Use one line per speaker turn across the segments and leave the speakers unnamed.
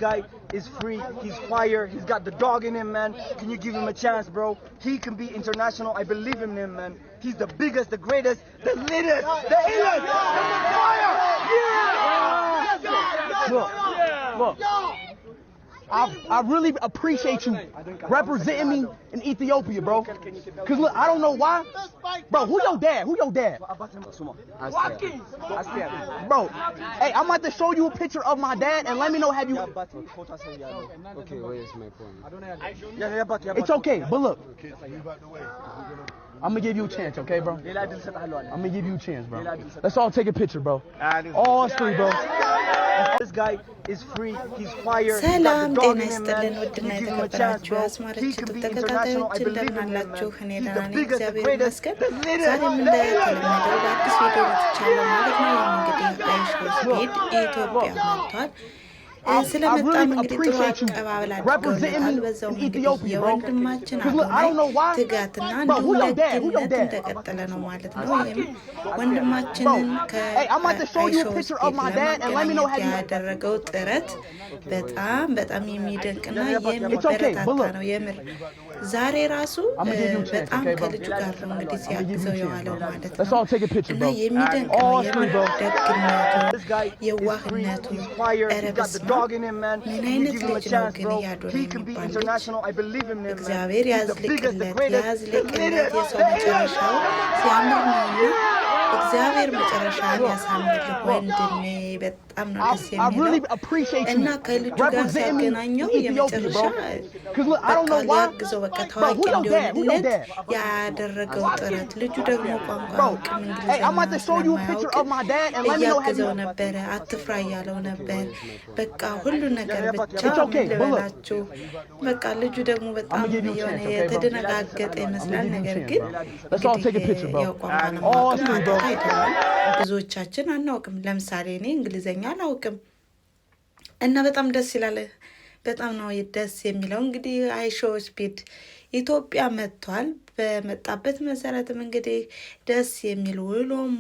guy is free. He's fire. He's got the dog in him, man. Can you give him a chance, bro? He can be international. I believe in him, man. He's the biggest, the greatest, the littest, the illest, the fire. Yeah!
Look. I really appreciate you representing me in Ethiopia, bro. Cause look, I don't know why. Bro, who your dad? Bro, hey, I'm about to show you a picture of my dad and let me know have you.
Okay, where is my point?
It's okay, but look. I'm gonna give you a chance, okay, bro? I'm gonna give you a chance, bro. Let's all take a picture, bro. All us three, bro.
This guy is free. He's fire.
ሰላም ጤና ይስጥልን ውድና የተከበራችሁ አስማረች ተከታታዮች እንደምን አላችሁ? እኔ ደህና ነኝ እግዚአብሔር ይመስገን። ዛሬም እንደተለመደው በአዲስ ቪዲዮ መጥቻለሁ ማለት ነው። እንግዲህ አይሾ ስፒድ ኢትዮጵያ መጥቷል። ስለመጣም እንግዲህ ጥሩ አቀባበል አድርገውታል። በዛው እንግዲህ የወንድማችን ትጋትና እንዲሁም ደግነት እንደቀጠለ ነው ማለት ነው። ይህም ወንድማችንን ከአይሾ ስፒድ ያደረገው ጥረት በጣም የሚደንቅና የሚበረታታ ነው። የምር ዛሬ ራሱ በጣም ከልጁ ጋር ነው እንግዲህ ሲያግዘው የዋለው ማለት ነው። እና የሚደንቅ ነው የምር ደግነቱ፣ የዋህነቱ ረብስ ምን አይነት ልጅ ነው ግን ያዶር የሚባል እግዚአብሔር ያዝልቅለት የሰው መጨረሻው ሲያምር ነውና እግዚአብሔር መጨረሻን ያሳምርልህ ወንድሜ። በጣም ነው ደስ የሚለው እና ከልጁ ጋር ሲያገናኘው የመጨረሻ በቃ ሊያግዘው በቃ ታዋቂ እንዲሆንለት ያደረገው ጥረት ልጁ ደግሞ ቋንቋ አውቅም እንግሊዝኛ እያገዘው ነበረ፣ አትፍራ እያለው ነበር። በቃ ሁሉ ነገር ብቻ ልበላችሁ በቃ ልጁ ደግሞ በጣም የሆነ የተደነጋገጠ ይመስላል። ነገር ግን እንግዲህ ያው ቋንቋ ነው አይደለም ብዙዎቻችን አናውቅም። ለምሳሌ እኔ እንግሊዘኛ አላውቅም እና በጣም ደስ ይላል። በጣም ነው ደስ የሚለው። እንግዲህ አይሾ ስፒድ ኢትዮጵያ መጥቷል። በመጣበት መሰረትም እንግዲህ ደስ የሚል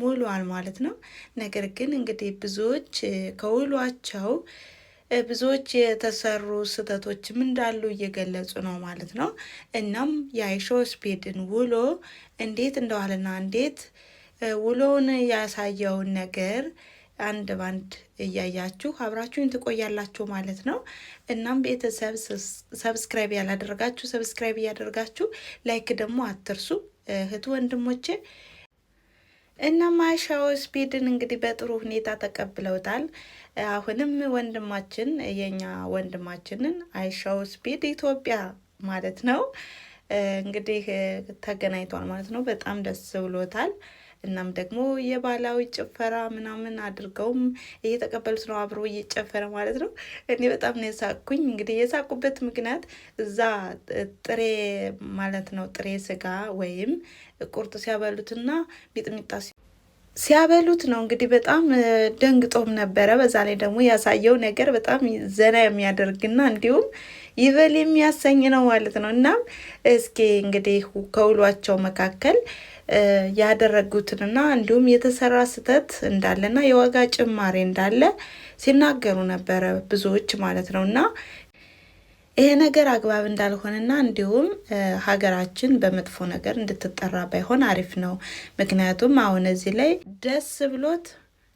ውሏል ማለት ነው። ነገር ግን እንግዲህ ብዙዎች ከውሏቸው ብዙዎች የተሰሩ ስህተቶችም እንዳሉ እየገለጹ ነው ማለት ነው። እናም የአይሾ ስፒድን ውሎ እንዴት እንደዋለና እንዴት ውሎውን ያሳየውን ነገር አንድ ባንድ እያያችሁ አብራችሁን ትቆያላችሁ ማለት ነው። እናም ቤተሰብ ሰብስክራይብ ያላደረጋችሁ ሰብስክራይብ እያደረጋችሁ ላይክ ደግሞ አትርሱ እህት ወንድሞቼ። እናም አይሾ ስፒድን እንግዲህ በጥሩ ሁኔታ ተቀብለውታል። አሁንም ወንድማችን የኛ ወንድማችንን አይሾ ስፒድ ኢትዮጵያ ማለት ነው እንግዲህ ተገናኝቷል ማለት ነው። በጣም ደስ ብሎታል። እናም ደግሞ የባህላዊ ጭፈራ ምናምን አድርገውም እየተቀበሉት ነው፣ አብሮ እየጨፈረ ማለት ነው። እኔ በጣም ነው የሳቅኩኝ። እንግዲህ የሳቁበት ምክንያት እዛ ጥሬ ማለት ነው ጥሬ ስጋ ወይም ቁርጥ ሲያበሉትና ሚጥሚጣ ሲያበሉት ነው። እንግዲህ በጣም ደንግጦም ነበረ። በዛ ላይ ደግሞ ያሳየው ነገር በጣም ዘና የሚያደርግና እንዲሁም ይበል የሚያሰኝ ነው ማለት ነው። እናም እስኪ እንግዲህ ከውሏቸው መካከል ያደረጉትንና እንዲሁም የተሰራ ስህተት እንዳለና የዋጋ ጭማሪ እንዳለ ሲናገሩ ነበረ ብዙዎች ማለት ነውና ይሄ ነገር አግባብ እንዳልሆነና እንዲሁም ሀገራችን በመጥፎ ነገር እንድትጠራ ባይሆን አሪፍ ነው። ምክንያቱም አሁን እዚህ ላይ ደስ ብሎት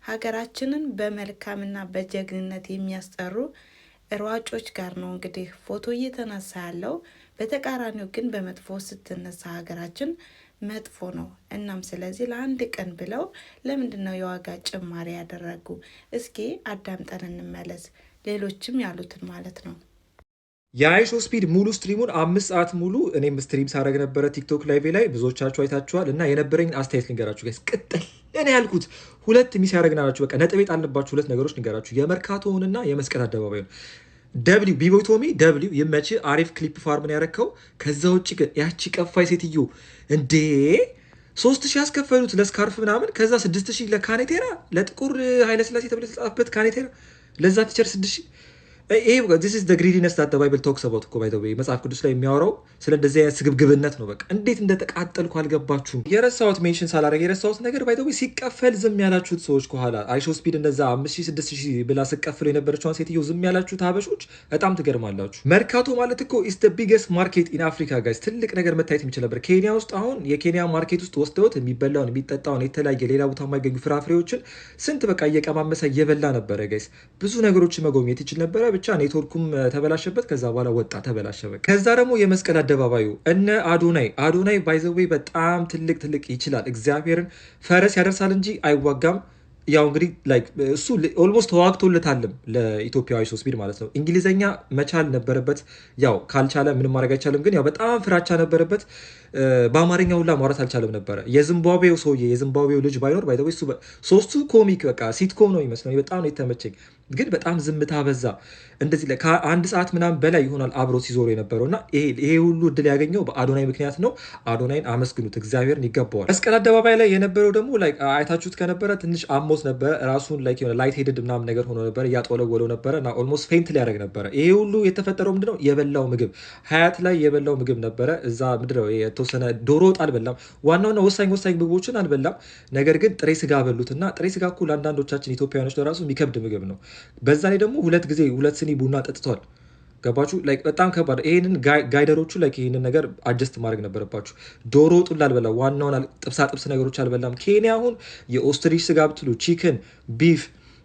ሀገራችንን በመልካምና በጀግንነት የሚያስጠሩ ሯጮች ጋር ነው እንግዲህ ፎቶ እየተነሳ ያለው። በተቃራኒው ግን በመጥፎ ስትነሳ ሀገራችን መጥፎ ነው። እናም ስለዚህ ለአንድ ቀን ብለው ለምንድነው የዋጋ ጭማሪ ያደረጉ? እስኪ አዳምጠን እንመለስ። ሌሎችም ያሉትን ማለት ነው።
የአይሾ ስፒድ ሙሉ ስትሪሙን 5 ሰዓት ሙሉ እኔም ስትሪም ሳደርግ ነበረ ቲክቶክ ላይቭ ላይ ብዙዎቻችሁ አይታችኋል። እና የነበረኝ አስተያየት ልንገራችሁ ጋይስ። ቅጥል እኔ ያልኩት ሁለት ሚስ ያደርግናላችሁ። በቃ ነጥብ የጣልንባችሁ ሁለት ነገሮች ልንገራችሁ፣ የመርካቶውንና የመስቀል አደባባይ ነው። ደብሊው ቢቦቶሚ ደብሊው ይመች አሪፍ ክሊፕ ፋርምን ያረከው። ከዛ ውጭ ግን ያቺ ቀፋይ ሴትዮ እንዴ 3000 ያስከፈሉት ለስካርፍ ምናምን፣ ከዛ 6000 ለካኔቴራ ለጥቁር ኃይለስላሴ ተብሎ የተጻፈበት ካኔቴራ ለዛ ቲቸር 6000 this is the greediness that the Bible talks about እኮ by the way መጽሐፍ ቅዱስ ላይ የሚያወራው ስለ እንደዚህ አይነት ስግብግብነት ነው። በቃ እንዴት እንደተቃጠልኩ አልገባችሁም። የረሳሁት ሜንሽን ሳላደርግ የረሳሁት ነገር by the way ሲቀፈል ዝም ያላችሁት ሰዎች ከኋላ አይሾ ስፒድ እንደዛ 5000 6000 ብላ ስቀፍል የነበረችውን ሴትዮ ዝም ያላችሁት ሀበሾች በጣም ትገርማላችሁ። መርካቶ ማለት እኮ is the biggest market in Africa guys። ትልቅ ነገር መታየት የሚችል ነበር። ኬንያ ውስጥ አሁን የኬንያ ማርኬት ውስጥ ወስደውት የሚበላውን የሚጠጣውን የተለያየ ሌላ ቦታ የማይገኙ ፍራፍሬዎችን ስንት በቃ እየቀማመሰ እየበላ ነበረ ጋይስ። ብዙ ነገሮችን መጎብኘት ይችል ነበረ። ብቻ ኔትወርኩም ተበላሸበት። ከዛ በኋላ ወጣ ተበላሸ በቃ። ከዛ ደግሞ የመስቀል አደባባዩ እነ አዶናይ ባይ ዘ ዌይ በጣም ትልቅ ይችላል። እግዚአብሔርን ፈረስ ያደርሳል እንጂ አይዋጋም። ያው እንግዲህ ላይክ እሱ ኦልሞስት ተዋግቶለታልም ለኢትዮጵያዊ አይሾ ስፒድ ማለት ነው። እንግሊዘኛ መቻል ነበረበት። ያው ካልቻለ ምንም ማድረግ አይቻልም። ግን ያው በጣም ፍራቻ ነበረበት። በአማርኛ ሁላ ማውራት አልቻለም ነበረ። የዚምባብዌው ሰውዬ የዚምባብዌው ልጅ ባይኖር ባይ ዘ ዌይ እሱ ሶስቱ ኮሚክ በቃ ሲትኮም ነው ይመስለው። በጣም ነው የተመቸኝ። ግን በጣም ዝምታ በዛ። እንደዚህ ከአንድ ሰዓት ምናምን በላይ ይሆናል አብሮ ሲዞሩ የነበረው እና ይሄ ሁሉ እድል ያገኘው በአዶናይ ምክንያት ነው። አዶናይን አመስግኑት፣ እግዚአብሔርን ይገባዋል። መስቀል አደባባይ ላይ የነበረው ደግሞ ላይክ አይታችሁት ከነበረ ትንሽ አሞት ነበረ። ራሱን ላይክ የሆነ ላይት ሄድድ ምናምን ነገር ሆኖ ነበረ፣ እያጠወለወለው ነበረ እና ኦልሞስት ፌንት ሊያደርግ ነበረ። ይሄ ሁሉ የተፈጠረው ምንድነው? የበላው ምግብ ሀያት ላይ የበላው ምግብ ነበረ። እዛ ምንድነው የተወሰነ ዶሮ ወጥ አልበላም። ዋናውና ወሳኝ ምግቦችን አልበላም። ነገር ግን ጥሬ ስጋ በሉትና ጥሬ ስጋ እኮ ለአንዳንዶቻችን ኢትዮጵያውያኖች ለራሱ የሚከብድ ምግብ ነው። በዛ ላይ ደግሞ ሁለት ስኒ ቡና ጠጥቷል። ገባችሁ? ላይክ በጣም ከባድ። ይሄንን ጋይደሮቹ ላይክ ይሄንን ነገር አጀስት ማድረግ ነበረባችሁ። ዶሮ ወጡን አልበላም። ዋናውን ጥብስ ነገሮች አልበላም። ኬንያ አሁን የኦስትሪች ስጋ ብትሉ ቺክን፣ ቢፍ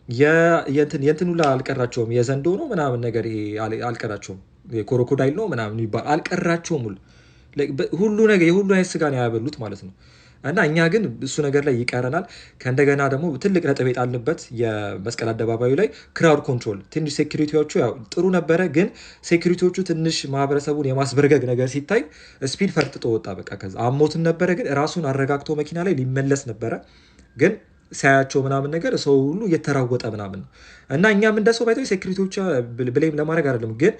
የእንትን ሁላ አልቀራቸውም። የዘንዶ ነው ምናምን ነገር ይሄ አልቀራቸውም። የኮሮኮዳይል ነው ምናምን ይባል አልቀራቸውም። ሁሉ ነገር የሁሉ አይነት ስጋ ነው ያበሉት ማለት ነው። እና እኛ ግን እሱ ነገር ላይ ይቀረናል። ከእንደገና ደግሞ ትልቅ ነጥብ የጣልንበት የመስቀል አደባባዩ ላይ ክራውድ ኮንትሮል ትንሽ ሴኩሪቲዎቹ ያው ጥሩ ነበረ፣ ግን ሴኩሪቲዎቹ ትንሽ ማህበረሰቡን የማስበርገግ ነገር ሲታይ ስፒድ ፈርጥጦ ወጣ። በቃ ከዛ አሞትን ነበረ፣ ግን ራሱን አረጋግቶ መኪና ላይ ሊመለስ ነበረ። ግን ሳያቸው ምናምን ነገር ሰው ሁሉ እየተራወጠ ምናምን ነው። እና እኛም እንደ ሰው ባይተው ሴኩሪቲዎች ብሌም ለማድረግ አይደለም፣ ግን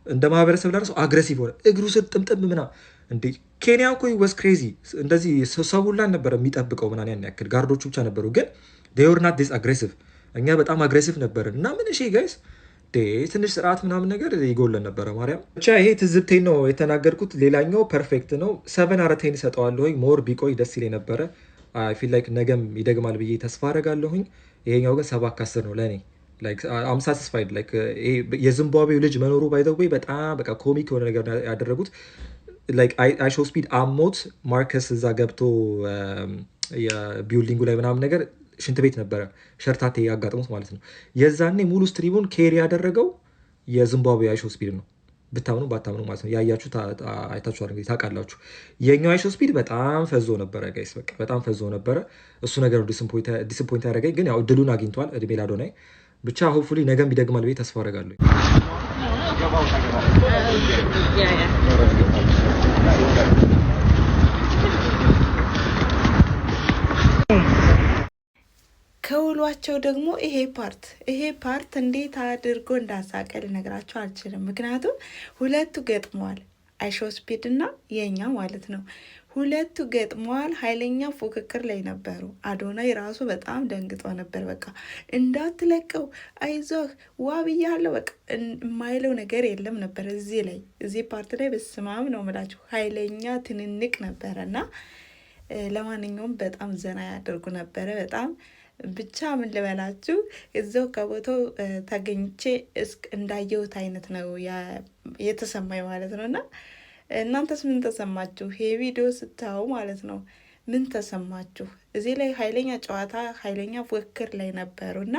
እንደ ማህበረሰብ ለራሱ አግሬሲቭ ሆነ። እግሩ ስር ጥምጥም ምናምን እንዴ ኬንያ እኮ ወስ ክሬዚ። እንደዚህ ሰው ሁላ ነበረ የሚጠብቀው ምናምን ያን ያክል ጋርዶቹ ብቻ ነበሩ፣ ግን they were not this aggressive። እኛ በጣም አግሬሲቭ ነበርን እና ምን እሺ ጋይስ ትንሽ ስርዓት ምናምን ነገር ይጎለን ነበረ። ማርያም ብቻ ይሄ ትዝብቴን ነው የተናገርኩት። ሌላኛው ፐርፌክት ነው። 7/10 ይሰጠዋለሁኝ። ሞር ቢቆይ ደስ ይለኝ ነበረ። አይ ፊል ላይክ ነገም ይደግማል ብዬ ተስፋ አደርጋለሁኝ። ይሄኛው ግን 7/10 ነው ለኔ። ላይክ አም ሳቲስፋይድ። ላይክ የዚምባብዌው ልጅ መኖሩ ባይ ዘ ዌይ በጣም በቃ ኮሚክ የሆነ ነገር ያደረጉት። ላይክ አይሾ ስፒድ አሞት ማርከስ እዛ ገብቶ የቢልዲንጉ ላይ ምናምን ነገር ሽንት ቤት ነበረ ሸርታቴ ያጋጥሙት ማለት ነው። የዛኔ ሙሉ ስትሪሙን ኬሪ ያደረገው የዚምባብዌ አይሾ ስፒድ ነው። ብታምኑ ባታምኑ ማለት ነው። ያያችሁ አይታችኋል እንግዲህ ታውቃላችሁ። የኛው አይሾ ስፒድ በጣም ፈዞ ነበረ ጋይስ፣ በቃ በጣም ፈዞ ነበረ። እሱ ነገር ዲስፖይንት ያደረገኝ፣ ግን ያው እድሉን አግኝቷል። እድሜ ላዶናይ። ብቻ ሆፕፉሊ ነገም ይደግማል ብዬ ተስፋ አደርጋለሁ።
ከውሏቸው ደግሞ ይሄ ፓርት እንዴት አድርጎ እንዳሳቀ ልነግራቸው አልችልም። ምክንያቱም ሁለቱ ገጥመዋል፣ አይሾ ስፒድ እና የኛ ማለት ነው። ሁለቱ ገጥመዋል። ኃይለኛ ፉክክር ላይ ነበሩ። አዶናይ ራሱ በጣም ደንግጦ ነበር። በቃ እንዳትለቀው አይዞህ ዋ ብያለሁ፣ በቃ የማይለው ነገር የለም ነበር። እዚህ ፓርት ላይ በስማም ነው የምላችሁ ኃይለኛ ትንንቅ ነበረ እና ለማንኛውም በጣም ዘና ያደርጉ ነበረ። በጣም ብቻ ምን ልበላችሁ እዛው ከቦታው ተገኝቼ እንዳየሁት አይነት ነው የተሰማኝ ማለት ነው። እና እናንተስ ምን ተሰማችሁ? ይሄ ቪዲዮ ስታዩ ማለት ነው ምን ተሰማችሁ? እዚህ ላይ ኃይለኛ ጨዋታ ኃይለኛ ፉክክር ላይ ነበሩ እና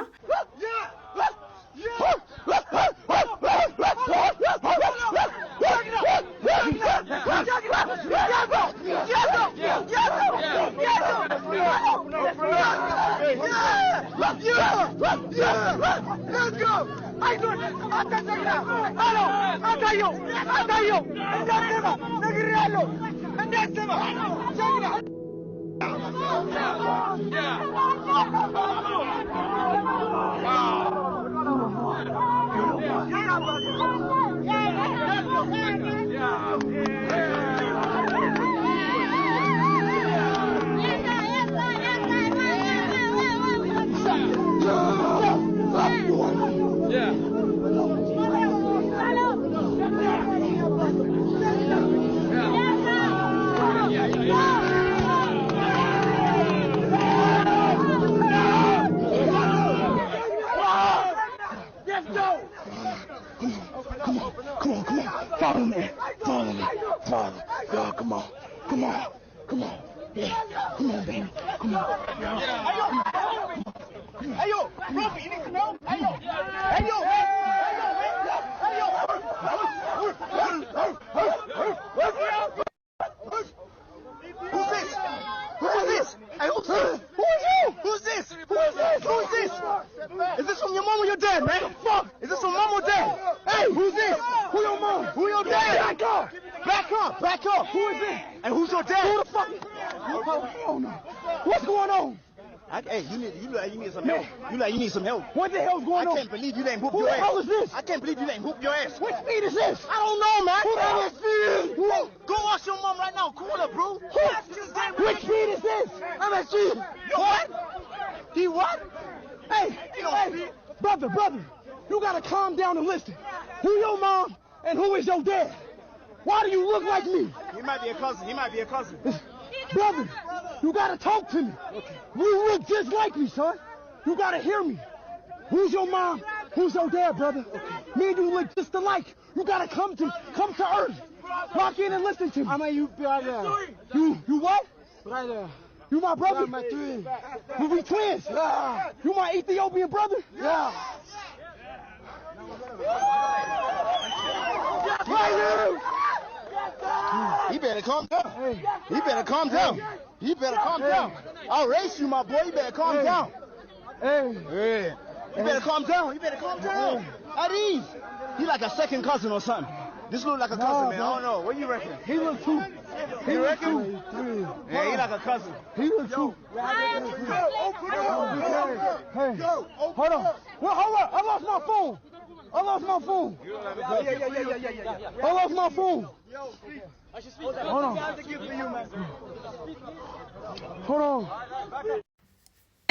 Come on. Follow me. Follow. Yeah, come on. Yeah, come on, baby. Come on. Hey, yo, Ruffy, you need to know? Hey, yo. Who's this? Hey, who's this? Is this from your mom or your dad, man? Fuck! Is this from mom or dad? Hey, who's this? Who your mom? Who your dad? Back up! Who is this? And who's your dad? Who the fuck? Hell no. What's going on?
Hey, you need some help. You need some help.
What the hell's going on?
I can't believe you ain't whoop your ass.
Who the hell is this?
I can't believe you ain't whoop your ass.
What speed is this?
I don't know, man.
Who the hell is this?
Go watch your mom right now. Cool up, bro.
Which speed is this?
MSG. What? He what?
Hey, brother, you gotta calm down and listen. Who your mom and who is your dad? Why do you look like me?
He might be a cousin.
Brother, you gotta talk to me. Okay. You look just like me, son. You gotta hear me. Who's your mom? Who's your dad, brother? Okay. Me and you look just alike. You gotta come to earth. Walk in and listen to me.
I'm a you brother.
You what?
Brother.
You my brother?
I'm my twin.
We twins?
Yeah.
You my Ethiopian brother?
Yeah.
He better calm down. He better calm down. I'll race you, my boy. You better calm down.
Hey.
You better calm down. At ease. He like a second cousin or something. This look like a cousin, man. I don't know. What do you reckon?
He look too.
You reckon? Yeah, he like a cousin.
He look too. Hey, hold on. Well, hold up. I lost my phone. I lost my phone. Hold on.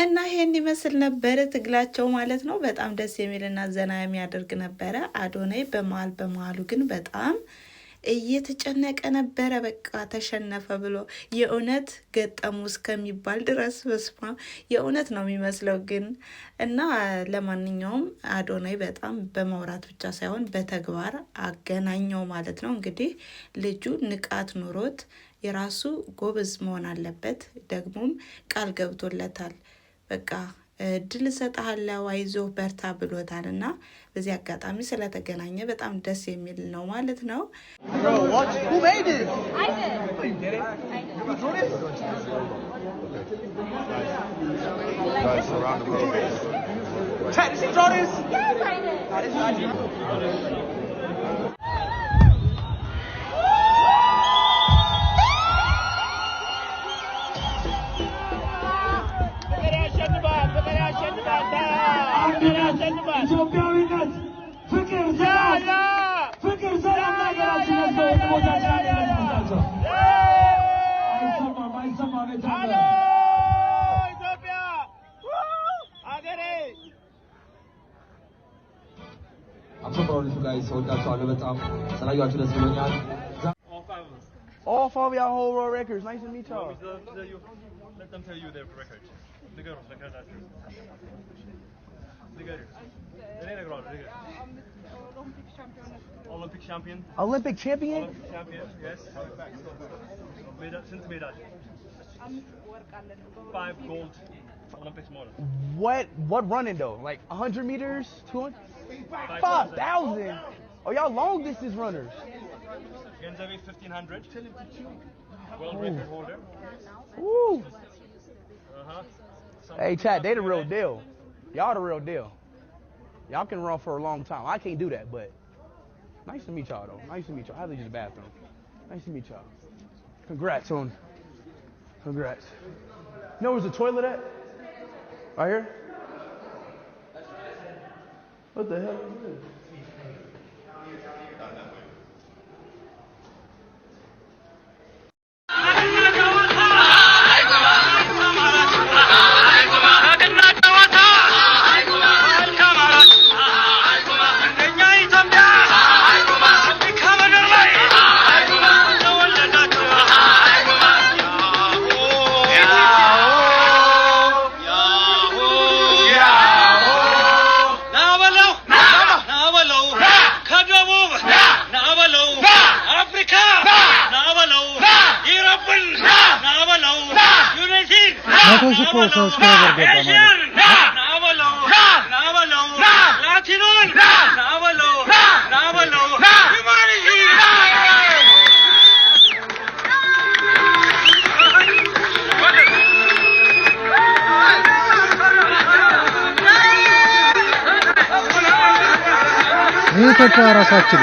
እና ይሄን ይመስል ነበረ ትግላቸው ማለት ነው። በጣም ደስ የሚልና ዘና የሚያደርግ ነበረ። አዶናይ በመሀሉ ግን በጣም እየተጨነቀ ነበረ። በቃ ተሸነፈ ብሎ የእውነት ገጠሙ እስከሚባል ድረስ በስማ የእውነት ነው የሚመስለው ግን እና ለማንኛውም አዶናይ በጣም በማውራት ብቻ ሳይሆን በተግባር አገናኘው ማለት ነው። እንግዲህ ልጁ ንቃት ኑሮት የራሱ ጎበዝ መሆን አለበት። ደግሞም ቃል ገብቶለታል። በቃ ድል ሰጣለው አይዞህ በርታ ብሎታል እና በዚህ አጋጣሚ ስለተገናኘ በጣም ደስ የሚል ነው ማለት ነው።
Who made this?
I did.
You drew this?
Guys, around the world.
Chad, did she draw this?
Yes, I did.
ኢትዮጵያዊነት ፍቅር ሰላም ነገራችን ወንድሞቻችን ናቸው። አይሰማም
ኢትዮጵያ አገሬ
አምሶ ጋይስ ወዳችኋለሁ በጣም ስላያችሁ ደስ ብሎኛል።
All five of y'all whole world records. Nice to meet y'all.
Let them tell you their records. Olympic champion.
Olympic champion?
Olympic champion, yes. Since medal. 5 gold Olympics model.
What running though? Like 100 meters, 200, 5,000. Oh, y'all long distance runners.
Genzavi 1500. World record holder.
Woo. Hey, Chad, they the real deal. Y'all the real deal. Y'all can run for a long time. I can't do that, but nice to meet y'all, though. Nice to meet y'all. I have to use the bathroom. Nice to meet y'all. Congrats. You know where's the toilet at? Right here? What the hell is this?
ሰብስክራይበር ገባ ማለት ይሄ ተራሳችን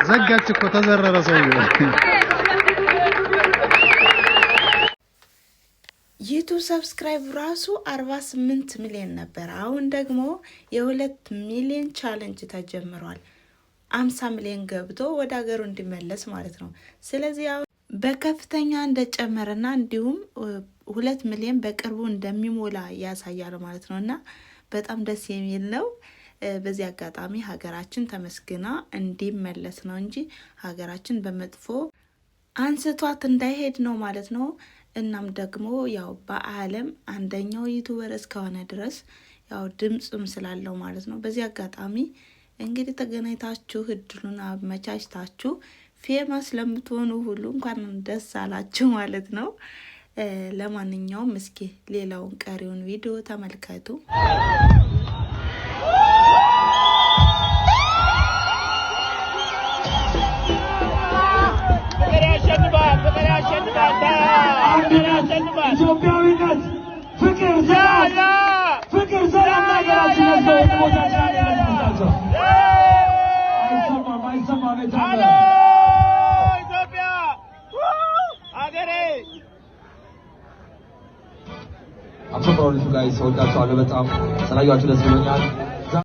ዘጋች እኮ ተዘረረ ሰውዬው
ዩቲዩብ ሰብስክራይብ ራሱ 48 ሚሊዮን ነበር። አሁን ደግሞ የ2 ሚሊዮን ቻሌንጅ ተጀምሯል። 50 ሚሊዮን ገብቶ ወደ ሀገሩ እንዲመለስ ማለት ነው። ስለዚህ አሁን በከፍተኛ እንደጨመረና እንዲሁም 2 ሚሊዮን በቅርቡ እንደሚሞላ ያሳያል ማለት ነውና በጣም ደስ የሚል ነው። በዚህ አጋጣሚ ሀገራችን ተመስግና እንዲመለስ ነው እንጂ ሀገራችን በመጥፎ አንስቷት እንዳይሄድ ነው ማለት ነው። እናም ደግሞ ያው በዓለም አንደኛው ዩቲዩበር እስከሆነ ድረስ ያው ድምጽም ስላለው ማለት ነው። በዚህ አጋጣሚ እንግዲህ ተገናኝታችሁ እድሉን አመቻችታችሁ ፌመስ ለምትሆኑ ሁሉ እንኳን ደስ አላችሁ ማለት ነው። ለማንኛውም እስኪ ሌላውን ቀሪውን ቪዲዮ ተመልከቱ።
ኢትዮጵያዊነት ፍቅር ሰላም ሀገራችን ነው። ኢትዮጵያ ሀገሬ
አብሶ ጋይ ሰውዳቸዋለሁ በጣም ስላያችሁ ደስ ብሎኛል።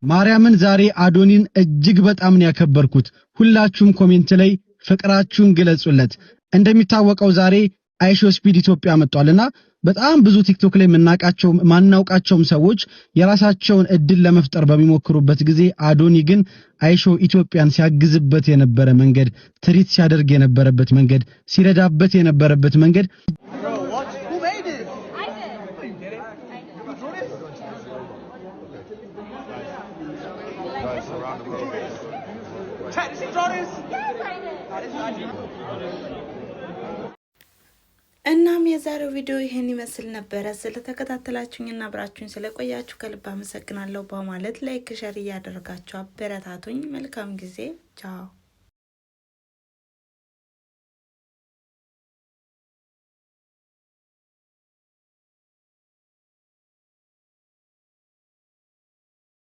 ማርያምን ዛሬ አዶኒን እጅግ በጣም ነው ያከበርኩት። ሁላችሁም ኮሜንት ላይ ፍቅራችሁን ግለጹለት። እንደሚታወቀው ዛሬ አይሾ ስፒድ ኢትዮጵያ መጥቷልና በጣም ብዙ ቲክቶክ ላይ ማናውቃቸውም ሰዎች የራሳቸውን እድል ለመፍጠር በሚሞክሩበት ጊዜ አዶኒ ግን አይሾ ኢትዮጵያን ሲያግዝበት የነበረ መንገድ፣ ትሪት ሲያደርግ የነበረበት መንገድ፣ ሲረዳበት የነበረበት መንገድ
እናም የዛሬው ቪዲዮ ይሄን ይመስል ነበረ። ስለተከታተላችሁኝና አብራችሁኝ ስለቆያችሁ ከልብ አመሰግናለሁ በማለት ላይክ ሸር እያደረጋችሁ አበረታቱኝ። መልካም ጊዜ። ቻው።